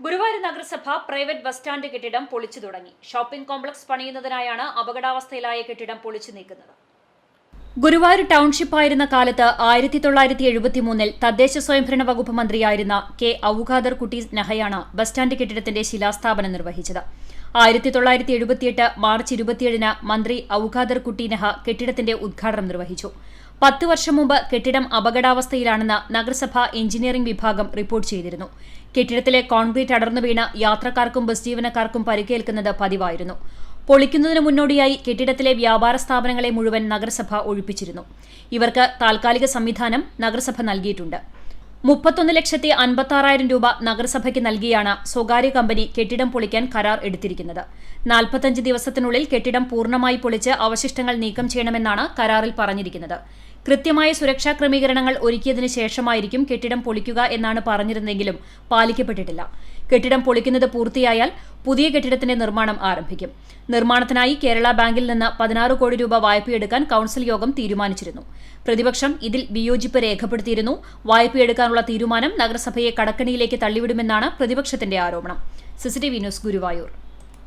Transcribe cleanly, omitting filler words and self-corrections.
ഗുരുവായൂർ നഗരസഭ private bus stand കെട്ടിടം പൊളിച്ചു തുടങ്ങി. ഷോപ്പിംഗ് കോംപ്ലക്സ് പണിയുന്നതിനായാണ് അപകടാവസ്ഥയിലായ കെട്ടിടം പൊളിച്ചു നീക്കുന്നത്. ഗുരുവായൂർ ടൗൺഷിപ്പായിരുന്ന കാലത്ത് 1973 തദ്ദേശ സ്വയംഭരണ വകുപ്പ് മന്ത്രിയായിരുന്ന കെ ഔഖാദർ കുട്ടി നഹയാണ് ബസ് സ്റ്റാൻഡ് കെട്ടിടത്തിന്റെ ശിലാസ്ഥാപനം നിർവഹിച്ചത്. 1978 മാർച്ച് 27 മന്ത്രി ഔഖാദർ കുട്ടി നഹ കെട്ടിടത്തിന്റെ ഉദ്ഘാടനം നിർവഹിച്ചു. 10 വർഷം മുമ്പ് കെട്ടിടം അപകടാവസ്ഥയിലാണെന്ന് നഗരസഭാ എഞ്ചിനീയറിംഗ് വിഭാഗം റിപ്പോർട്ട് ചെയ്തിരുന്നു. കെട്ടിടത്തിലെ കോൺക്രീറ്റ് അടർന്നു വീണ് യാത്രക്കാർക്കും ബസ് ജീവനക്കാർക്കും പരിക്കേൽക്കുന്നത് പതിവായിരുന്നു. പൊളിക്കുന്നതിന് മുന്നോടിയായി കെട്ടിടത്തിലെ വ്യാപാര സ്ഥാപനങ്ങളെ മുഴുവൻ നഗരസഭ ഒഴിപ്പിച്ചിരുന്നു. ഇവർക്ക് താൽക്കാലിക സംവിധാനം നഗരസഭ നൽകിയിട്ടുണ്ട്. 31,56,000 രൂപ നഗരസഭയ്ക്ക് നൽകിയാണ് സ്വകാര്യ കമ്പനി കെട്ടിടം പൊളിക്കാൻ കരാർ എടുത്തിരിക്കുന്നത്. 45 ദിവസത്തിനുള്ളിൽ കെട്ടിടം പൂർണ്ണമായി പൊളിച്ച് അവശിഷ്ടങ്ങൾ നീക്കം ചെയ്യണമെന്നാണ് കരാറിൽ പറഞ്ഞിരിക്കുന്നത്. കൃത്യമായ സുരക്ഷാ ക്രമീകരണങ്ങൾ ഒരുക്കിയതിനു ശേഷമായിരിക്കും കെട്ടിടം പൊളിക്കുക എന്നാണ് പറഞ്ഞിരുന്നെങ്കിലും പാലിക്കപ്പെട്ടിട്ടില്ല. കെട്ടിടം പൊളിക്കുന്നത് പൂർത്തിയായാൽ പുതിയ കെട്ടിടത്തിന്റെ നിർമ്മാണം ആരംഭിക്കും. നിർമ്മാണത്തിനായി കേരള ബാങ്കിൽ നിന്ന് 16 കോടി രൂപ വായ്പയെടുക്കാൻ കൌൺസിൽ യോഗം തീരുമാനിച്ചിരുന്നു. പ്രതിപക്ഷം ഇതിൽ വിയോജിപ്പ് രേഖപ്പെടുത്തിയിരുന്നു. വായ്പയെടുക്കാനുള്ള തീരുമാനം നഗരസഭയെ കടക്കണിയിലേക്ക് തള്ളിവിടുമെന്നാണ് പ്രതിപക്ഷത്തിന്റെ ആരോപണം. CCTV news, Guruvayur.